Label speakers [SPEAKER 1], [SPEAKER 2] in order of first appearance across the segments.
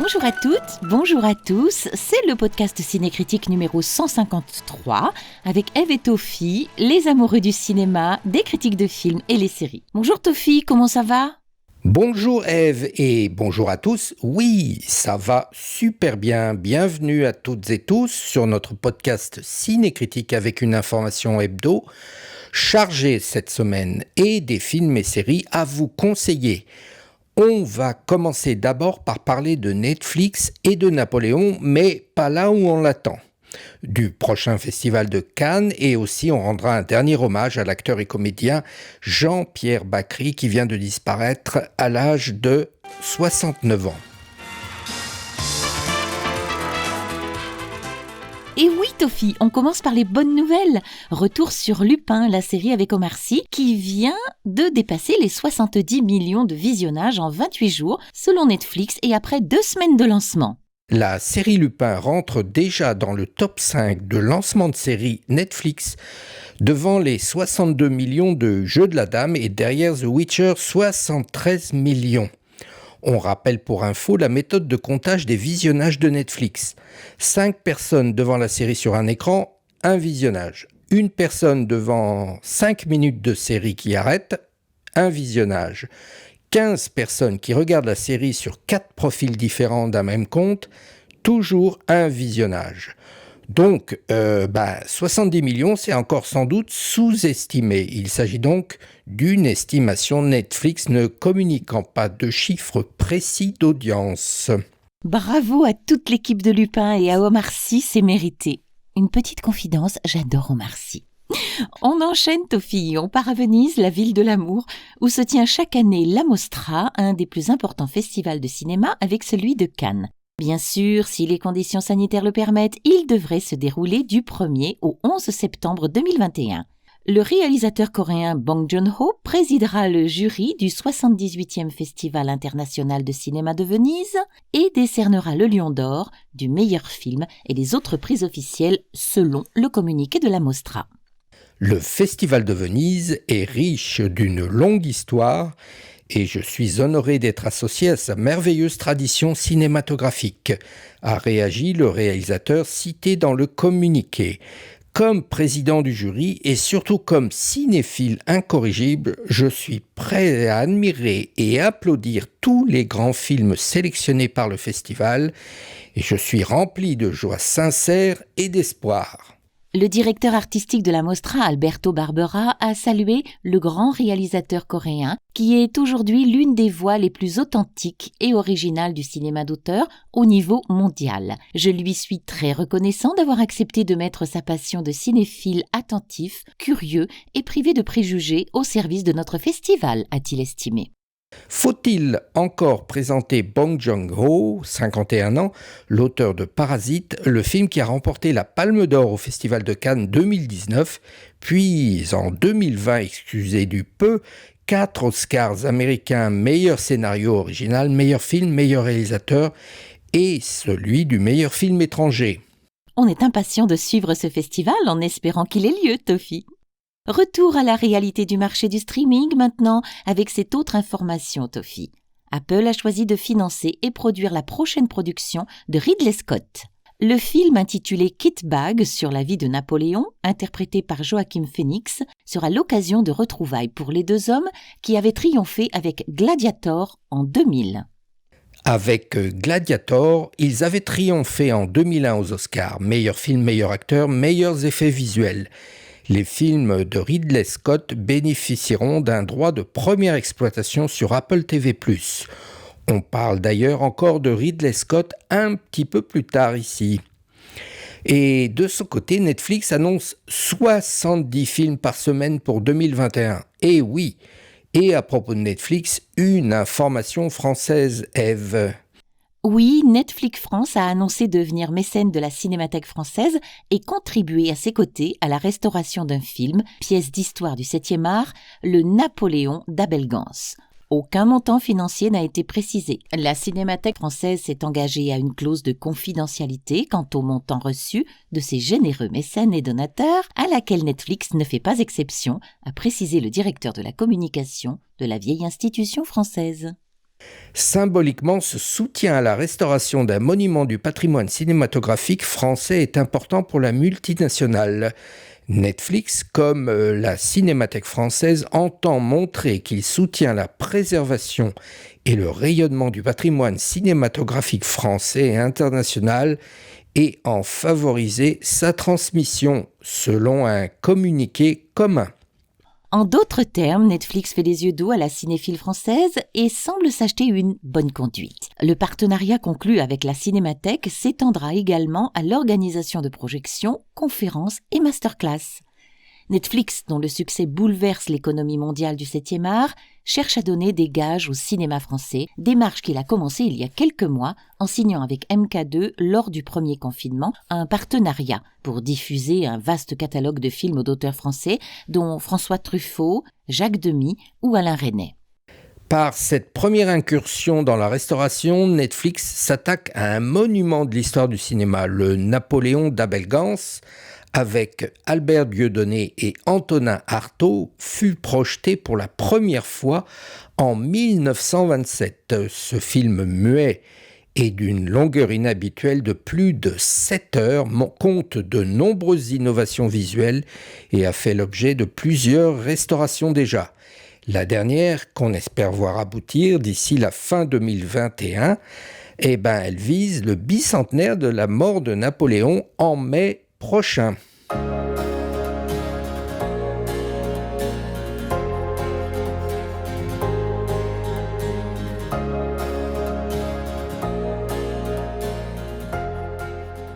[SPEAKER 1] Bonjour à toutes, bonjour à tous, c'est le podcast Cinécritique numéro 153 avec Eve et Tofi, les amoureux du cinéma, des critiques de films et les séries. Bonjour Tofi, comment ça va ?
[SPEAKER 2] Bonjour Eve et bonjour à tous. Oui, ça va super bien. Bienvenue à toutes et tous sur notre podcast Cinécritique avec une information hebdo chargée cette semaine et des films et séries à vous conseiller. On va commencer d'abord par parler de Netflix et de Napoléon, mais pas là où on l'attend. Du prochain festival de Cannes et aussi on rendra un dernier hommage à l'acteur et comédien Jean-Pierre Bacry qui vient de disparaître à l'âge de 69 ans.
[SPEAKER 1] Et oui Tofi, on commence par les bonnes nouvelles. Retour sur Lupin, la série avec Omar Sy, qui vient de dépasser les 70 millions de visionnages en 28 jours selon Netflix et après 2 semaines de lancement.
[SPEAKER 2] La série Lupin rentre déjà dans le top 5 de lancement de série Netflix, devant les 62 millions de Jeux de la Dame et derrière The Witcher 73 millions. On rappelle pour info la méthode de comptage des visionnages de Netflix. 5 personnes devant la série sur un écran, un visionnage. Une personne devant 5 minutes de série qui arrête, un visionnage. 15 personnes qui regardent la série sur 4 profils différents d'un même compte, toujours un visionnage. Donc, 70 millions, c'est encore sans doute sous-estimé. Il s'agit donc d'une estimation, Netflix ne communiquant pas de chiffres précis d'audience.
[SPEAKER 1] Bravo à toute l'équipe de Lupin et à Omar Sy, c'est mérité. Une petite confidence, j'adore Omar Sy. On enchaîne Tofi, on part à Venise, la ville de l'amour, où se tient chaque année la Mostra, un des plus importants festivals de cinéma avec celui de Cannes. Bien sûr, si les conditions sanitaires le permettent, il devrait se dérouler du 1er au 11 septembre 2021. Le réalisateur coréen Bong Joon-ho présidera le jury du 78e Festival international de cinéma de Venise et décernera le Lion d'or du meilleur film et les autres prix officiels selon le communiqué de la Mostra.
[SPEAKER 2] Le Festival de Venise est riche d'une longue histoire et je suis honoré d'être associé à sa merveilleuse tradition cinématographique, a réagi le réalisateur cité dans le communiqué. Comme président du jury et surtout comme cinéphile incorrigible, je suis prêt à admirer et applaudir tous les grands films sélectionnés par le festival et je suis rempli de joie sincère et d'espoir.
[SPEAKER 1] Le directeur artistique de la Mostra, Alberto Barbera, a salué le grand réalisateur coréen qui est aujourd'hui l'une des voix les plus authentiques et originales du cinéma d'auteur au niveau mondial. Je lui suis très reconnaissant d'avoir accepté de mettre sa passion de cinéphile attentif, curieux et privé de préjugés au service de notre festival, a-t-il estimé.
[SPEAKER 2] Faut-il encore présenter Bong Joon-ho, 51 ans, l'auteur de Parasite, le film qui a remporté la Palme d'Or au Festival de Cannes 2019, puis en 2020, excusez du peu, 4 Oscars américains, meilleur scénario original, meilleur film, meilleur réalisateur et celui du meilleur film étranger.
[SPEAKER 1] On est impatient de suivre ce festival en espérant qu'il ait lieu, Tofi. Retour à la réalité du marché du streaming maintenant avec cette autre information, Tofi. Apple a choisi de financer et produire la prochaine production de Ridley Scott. Le film intitulé Kit Bag sur la vie de Napoléon, interprété par Joaquin Phoenix, sera l'occasion de retrouvailles pour les deux hommes qui avaient triomphé avec Gladiator en 2000.
[SPEAKER 2] Avec Gladiator, ils avaient triomphé en 2001 aux Oscars, meilleur film, meilleur acteur, meilleurs effets visuels. Les films de Ridley Scott bénéficieront d'un droit de première exploitation sur Apple TV+. On parle d'ailleurs encore de Ridley Scott un petit peu plus tard ici. Et de son côté, Netflix annonce 70 films par semaine pour 2021. Et oui, et à propos de Netflix, une information française, Eve.
[SPEAKER 1] Oui, Netflix France a annoncé devenir mécène de la Cinémathèque française et contribuer à ses côtés à la restauration d'un film, pièce d'histoire du 7e art, le Napoléon d'Abel Gance. Aucun montant financier n'a été précisé. La Cinémathèque française s'est engagée à une clause de confidentialité quant au montant reçu de ses généreux mécènes et donateurs, à laquelle Netflix ne fait pas exception, a précisé le directeur de la communication de la vieille institution française.
[SPEAKER 2] Symboliquement, ce soutien à la restauration d'un monument du patrimoine cinématographique français est important pour la multinationale. Netflix, comme la Cinémathèque française, entend montrer qu'il soutient la préservation et le rayonnement du patrimoine cinématographique français et international et en favoriser sa transmission, selon un communiqué commun.
[SPEAKER 1] En d'autres termes, Netflix fait les yeux doux à la cinéphile française et semble s'acheter une bonne conduite. Le partenariat conclu avec la Cinémathèque s'étendra également à l'organisation de projections, conférences et masterclass. Netflix, dont le succès bouleverse l'économie mondiale du 7e art, cherche à donner des gages au cinéma français, démarche qu'il a commencée il y a quelques mois en signant avec MK2 lors du premier confinement un partenariat pour diffuser un vaste catalogue de films d'auteurs français dont François Truffaut, Jacques Demy ou Alain Resnais.
[SPEAKER 2] Par cette première incursion dans la restauration, Netflix s'attaque à un monument de l'histoire du cinéma, le Napoléon d'Abel Gance, avec Albert Dieudonné et Antonin Artaud, fut projeté pour la première fois en 1927. Ce film muet et d'une longueur inhabituelle de plus de 7 heures compte de nombreuses innovations visuelles et a fait l'objet de plusieurs restaurations déjà. La dernière, qu'on espère voir aboutir d'ici la fin 2021, elle vise le bicentenaire de la mort de Napoléon en mai prochain.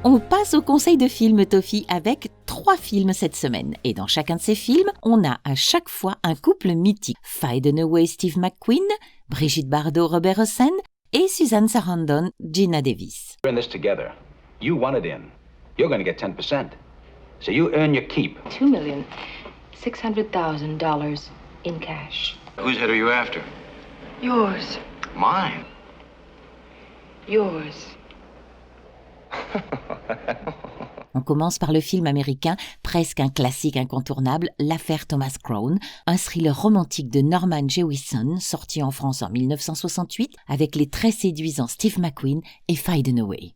[SPEAKER 1] On passe au conseil de film Toffee avec 3 films cette semaine. Et dans chacun de ces films, on a à chaque fois un couple mythique. Faye Dunaway, Steve McQueen, Brigitte Bardot, Robert Hossein et Susan Sarandon, Gina Davis.
[SPEAKER 3] We're in this together. You wanted in. You're going to get 10%. So you earn your keep.
[SPEAKER 4] $2,600,000 in cash.
[SPEAKER 3] Whose head are you after?
[SPEAKER 4] Yours.
[SPEAKER 3] Mine.
[SPEAKER 4] Yours.
[SPEAKER 1] On commence par le film américain, presque un classique incontournable, L'affaire Thomas Crown, un thriller romantique de Norman Jewison, sorti en France en 1968, avec les très séduisants Steve McQueen et Faye Dunaway.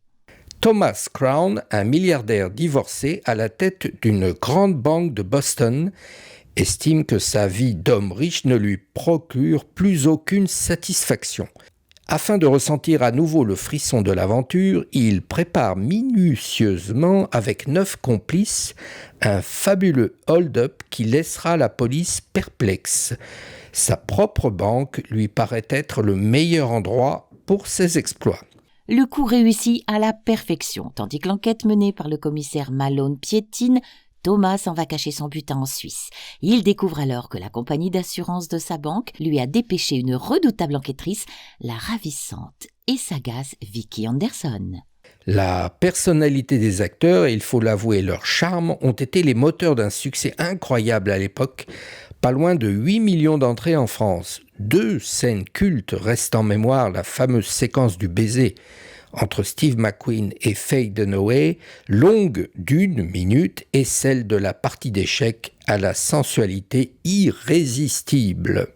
[SPEAKER 2] Thomas Crown, un milliardaire divorcé à la tête d'une grande banque de Boston, estime que sa vie d'homme riche ne lui procure plus aucune satisfaction. Afin de ressentir à nouveau le frisson de l'aventure, il prépare minutieusement, avec 9 complices, un fabuleux hold-up qui laissera la police perplexe. Sa propre banque lui paraît être le meilleur endroit pour ses exploits.
[SPEAKER 1] Le coup réussit à la perfection, tandis que l'enquête menée par le commissaire Malone piétine, Thomas en va cacher son butin en Suisse. Il découvre alors que la compagnie d'assurance de sa banque lui a dépêché une redoutable enquêtrice, la ravissante et sagace Vicky Anderson.
[SPEAKER 2] La personnalité des acteurs et, il faut l'avouer, leur charme ont été les moteurs d'un succès incroyable à l'époque, pas loin de 8 millions d'entrées en France. 2 scènes cultes restent en mémoire, la fameuse séquence du baiser entre Steve McQueen et Faye Dunaway, longue d'1 minute, et celle de la partie d'échecs à la sensualité irrésistible.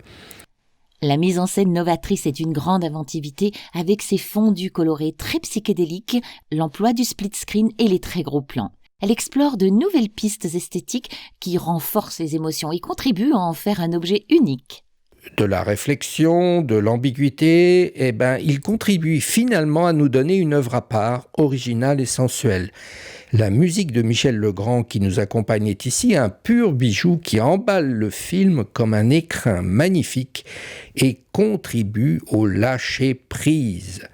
[SPEAKER 1] La mise en scène novatrice est une grande inventivité avec ses fondus colorés très psychédéliques, l'emploi du split screen et les très gros plans. Elle explore de nouvelles pistes esthétiques qui renforcent les émotions et contribuent à en faire un objet unique.
[SPEAKER 2] De la réflexion, de l'ambiguïté, il contribue finalement à nous donner une œuvre à part, originale et sensuelle. La musique de Michel Legrand qui nous accompagne est ici un pur bijou qui emballe le film comme un écrin magnifique et contribue au lâcher-prise.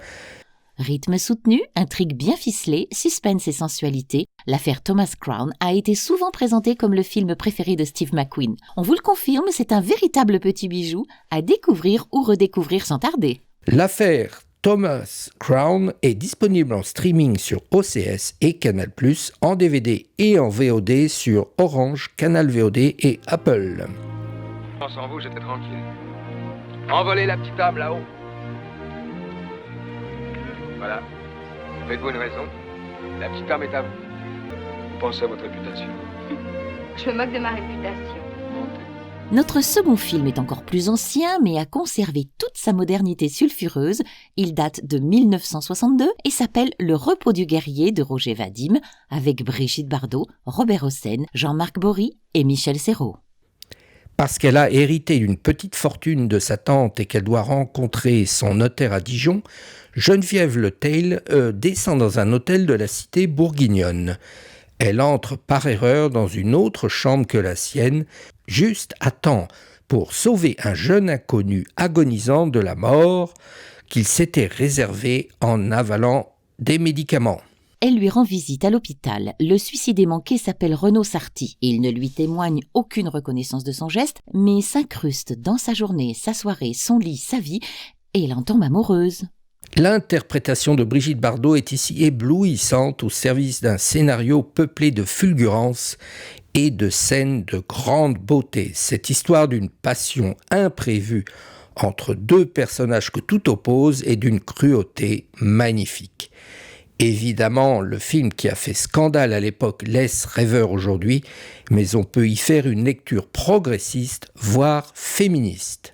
[SPEAKER 1] Rythme soutenu, intrigue bien ficelée, suspense et sensualité, l'affaire Thomas Crown a été souvent présentée comme le film préféré de Steve McQueen. On vous le confirme, c'est un véritable petit bijou à découvrir ou redécouvrir sans tarder.
[SPEAKER 2] L'affaire Thomas Crown est disponible en streaming sur OCS et Canal+, en DVD et en VOD sur Orange, Canal VOD et Apple.
[SPEAKER 5] Sans vous, j'étais tranquille. Envolez la petite âme là-haut. Voilà. Faites-vous une raison. La petite âme est à vous. Pensez à votre réputation.
[SPEAKER 4] Je me moque de ma réputation.
[SPEAKER 5] Montez.
[SPEAKER 1] Notre second film est encore plus ancien, mais a conservé toute sa modernité sulfureuse. Il date de 1962 et s'appelle Le repos du guerrier de Roger Vadim, avec Brigitte Bardot, Robert Hossein, Jean-Marc Bory et Michel Serrault.
[SPEAKER 2] Parce qu'elle a hérité d'une petite fortune de sa tante et qu'elle doit rencontrer son notaire à Dijon, Geneviève Le Theil descend dans un hôtel de la cité bourguignonne. Elle entre par erreur dans une autre chambre que la sienne, juste à temps pour sauver un jeune inconnu agonisant de la mort qu'il s'était réservé en avalant des médicaments.
[SPEAKER 1] Elle lui rend visite à l'hôpital. Le suicidé manqué s'appelle Renaud Sarty. Il ne lui témoigne aucune reconnaissance de son geste, mais s'incruste dans sa journée, sa soirée, son lit, sa vie, et elle en tombe amoureuse.
[SPEAKER 2] L'interprétation de Brigitte Bardot est ici éblouissante au service d'un scénario peuplé de fulgurances et de scènes de grande beauté. Cette histoire d'une passion imprévue entre deux personnages que tout oppose est d'une cruauté magnifique. Évidemment, le film qui a fait scandale à l'époque laisse rêveur aujourd'hui, mais on peut y faire une lecture progressiste, voire féministe.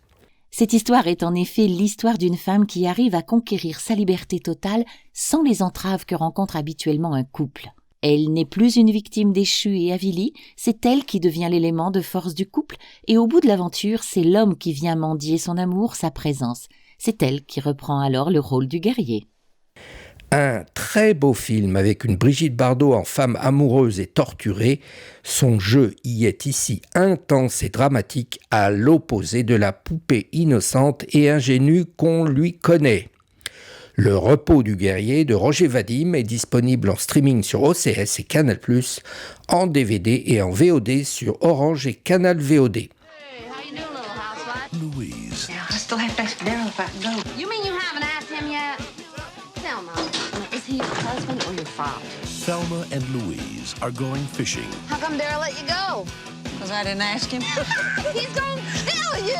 [SPEAKER 1] Cette histoire est en effet l'histoire d'une femme qui arrive à conquérir sa liberté totale sans les entraves que rencontre habituellement un couple. Elle n'est plus une victime déchue et avilie, c'est elle qui devient l'élément de force du couple, et au bout de l'aventure, c'est l'homme qui vient mendier son amour, sa présence. C'est elle qui reprend alors le rôle du guerrier.
[SPEAKER 2] Un très beau film avec une Brigitte Bardot en femme amoureuse et torturée. Son jeu y est ici intense et dramatique, à l'opposé de la poupée innocente et ingénue qu'on lui connaît. Le repos du guerrier de Roger Vadim est disponible en streaming sur OCS et Canal+, en DVD et en VOD sur Orange et Canal VOD.
[SPEAKER 6] Hey, how you doing, little housewife?
[SPEAKER 7] Louise.
[SPEAKER 4] Yeah, I still have to ask Daryl if I can go.
[SPEAKER 6] You mean you haven't asked him yet? Thelma, is he your husband or your father?
[SPEAKER 7] Thelma and Louise are going fishing.
[SPEAKER 6] How come Daryl let you go?
[SPEAKER 8] Because I didn't ask him.
[SPEAKER 6] He's gonna kill you!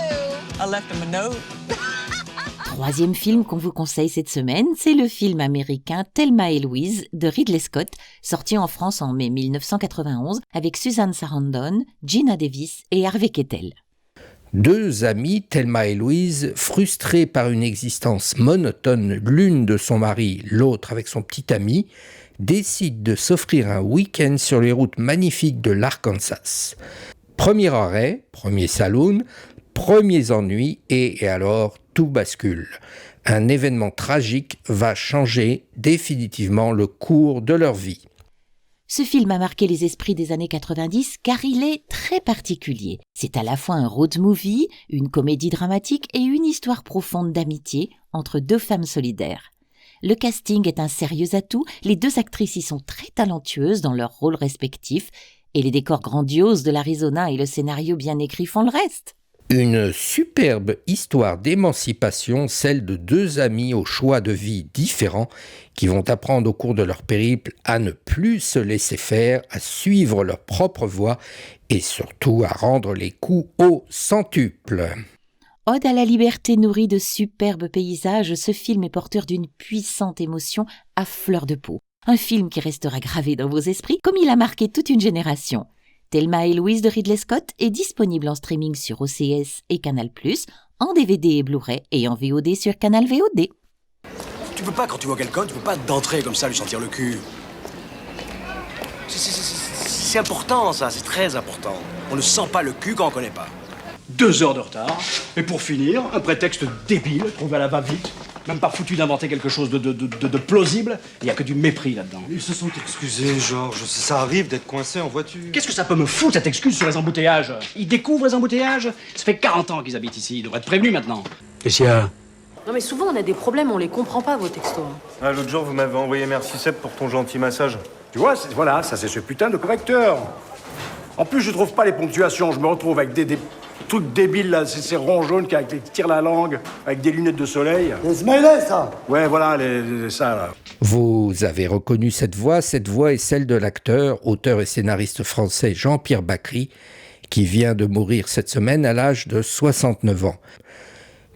[SPEAKER 8] I left him a note.
[SPEAKER 1] Troisième film qu'on vous conseille cette semaine, c'est le film américain Thelma et Louise de Ridley Scott, sorti en France en mai 1991 avec Susan Sarandon, Gina Davis et Harvey Keitel.
[SPEAKER 2] Deux amies, Thelma et Louise, frustrées par une existence monotone, l'une de son mari, l'autre avec son petit ami, décident de s'offrir un week-end sur les routes magnifiques de l'Arkansas. Premier arrêt, premier saloon, premiers ennuis et alors tout bascule. Un événement tragique va changer définitivement le cours de leur vie.
[SPEAKER 1] Ce film a marqué les esprits des années 90 car il est très particulier. C'est à la fois un road movie, une comédie dramatique et une histoire profonde d'amitié entre deux femmes solidaires. Le casting est un sérieux atout, les deux actrices y sont très talentueuses dans leurs rôles respectifs et les décors grandioses de l'Arizona et le scénario bien écrit font le reste.
[SPEAKER 2] Une superbe histoire d'émancipation, celle de deux amis au choix de vie différents qui vont apprendre au cours de leur périple à ne plus se laisser faire, à suivre leur propre voie et surtout à rendre les coups au centuple.
[SPEAKER 1] Ode à la liberté nourrie de superbes paysages, ce film est porteur d'une puissante émotion à fleur de peau. Un film qui restera gravé dans vos esprits comme il a marqué toute une génération. Thelma et Louise de Ridley Scott est disponible en streaming sur OCS et Canal+, en DVD et Blu-ray et en VOD sur Canal VOD.
[SPEAKER 9] Tu peux pas, quand tu vois quelqu'un, tu peux pas d'entrer comme ça, lui sentir le cul. C'est important, ça, c'est très important. On ne sent pas le cul quand on connaît pas.
[SPEAKER 10] 2 heures de retard, et pour finir, un prétexte débile, trouvé à la va-vite. Même pas foutu d'inventer quelque chose de plausible, il y a que du mépris là-dedans.
[SPEAKER 11] Ils se sont excusés, Georges. Ça arrive d'être coincé en voiture.
[SPEAKER 10] Qu'est-ce que ça peut me foutre, cette excuse sur les embouteillages? Ils découvrent les embouteillages? Ça fait 40 ans qu'ils habitent ici, ils devraient être prévenus maintenant.
[SPEAKER 11] Qu'est-ce qu'il y a?
[SPEAKER 12] Non mais souvent on a des problèmes, on les comprend pas vos textos.
[SPEAKER 11] Ah, l'autre jour, vous m'avez envoyé merci Seb pour ton gentil massage.
[SPEAKER 13] Tu vois, voilà, ça c'est ce putain de correcteur. En plus, je trouve pas les ponctuations. Je me retrouve avec des trucs débiles, là, ces ronds jaunes qui tirent la langue, avec des lunettes de soleil.
[SPEAKER 14] Les smileys, ça.
[SPEAKER 13] Ouais, voilà, ça, là.
[SPEAKER 2] Vous avez reconnu cette voix est celle de l'acteur, auteur et scénariste français Jean-Pierre Bacri, qui vient de mourir cette semaine à l'âge de 69 ans.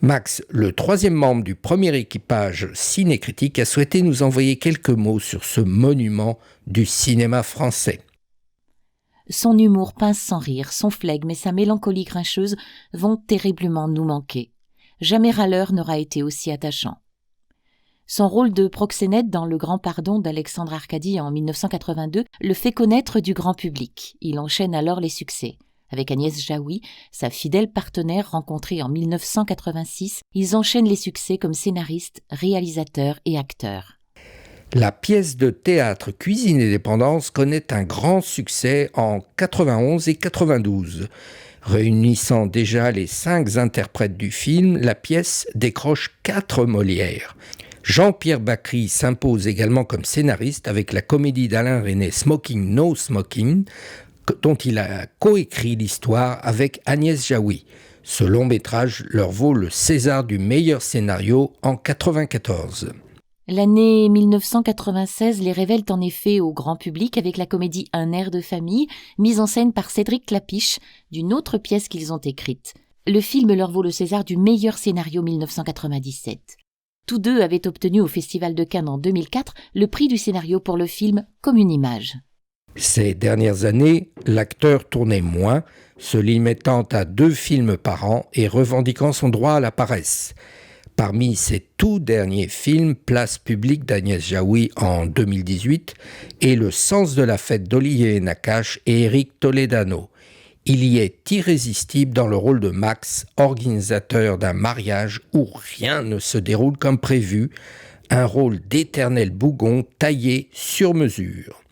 [SPEAKER 2] Max, le troisième membre du premier équipage cinécritique, a souhaité nous envoyer quelques mots sur ce monument du cinéma français.
[SPEAKER 1] Son humour pince sans rire, son flegme et sa mélancolie grincheuse vont terriblement nous manquer. Jamais râleur n'aura été aussi attachant. Son rôle de proxénète dans Le Grand Pardon d'Alexandre Arcadi en 1982 le fait connaître du grand public. Il enchaîne alors les succès. Avec Agnès Jaoui, sa fidèle partenaire rencontrée en 1986, ils enchaînent les succès comme scénariste, réalisateur et acteur.
[SPEAKER 2] La pièce de théâtre Cuisine et dépendance connaît un grand succès en 91 et 92. Réunissant déjà les 5 interprètes du film, la pièce décroche 4 Molières. Jean-Pierre Bacri s'impose également comme scénariste avec la comédie d'Alain Resnais Smoking No Smoking, dont il a coécrit l'histoire avec Agnès Jaoui. Ce long métrage leur vaut le César du meilleur scénario en 1994.
[SPEAKER 1] L'année 1996 les révèle en effet au grand public avec la comédie Un air de famille, mise en scène par Cédric Clapiche, d'une autre pièce qu'ils ont écrite. Le film leur vaut le César du meilleur scénario 1997. Tous deux avaient obtenu au Festival de Cannes en 2004 le prix du scénario pour le film Comme une image.
[SPEAKER 2] Ces dernières années, l'acteur tournait moins, se limitant à 2 films par an et revendiquant son droit à la paresse. Parmi ses tout derniers films, Place publique d'Agnès Jaoui en 2018 et Le sens de la fête d'Olivier Nakache et Éric Toledano. Il y est irrésistible dans le rôle de Max, organisateur d'un mariage où rien ne se déroule comme prévu, un rôle d'éternel bougon taillé sur mesure.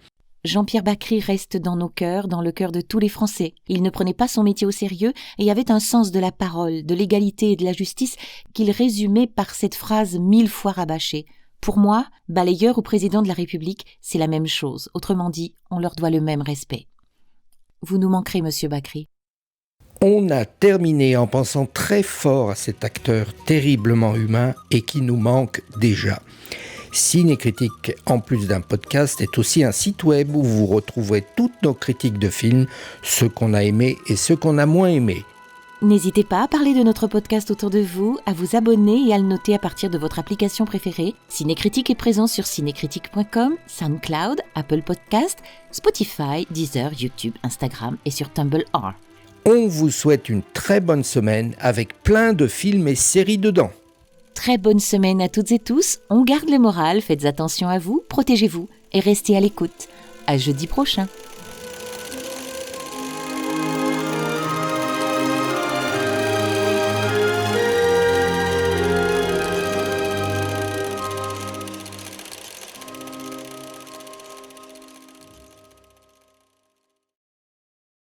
[SPEAKER 1] Jean-Pierre Bacri reste dans nos cœurs, dans le cœur de tous les Français. Il ne prenait pas son métier au sérieux et avait un sens de la parole, de l'égalité et de la justice qu'il résumait par cette phrase 1000 fois rabâchée. Pour moi, balayeur ou président de la République, c'est la même chose. Autrement dit, on leur doit le même respect. Vous nous manquerez, monsieur Bacri.
[SPEAKER 2] On a terminé en pensant très fort à cet acteur terriblement humain et qui nous manque déjà. Cinécritique, en plus d'un podcast, est aussi un site web où vous retrouverez toutes nos critiques de films, ceux qu'on a aimés et ceux qu'on a moins aimés.
[SPEAKER 1] N'hésitez pas à parler de notre podcast autour de vous, à vous abonner et à le noter à partir de votre application préférée. Cinécritique est présent sur cinécritique.com, SoundCloud, Apple Podcast, Spotify, Deezer, YouTube, Instagram et sur Tumblr.
[SPEAKER 2] On vous souhaite une très bonne semaine avec plein de films et séries dedans.
[SPEAKER 1] Très bonne semaine à toutes et tous, on garde le moral, faites attention à vous, protégez-vous et restez à l'écoute. À jeudi prochain.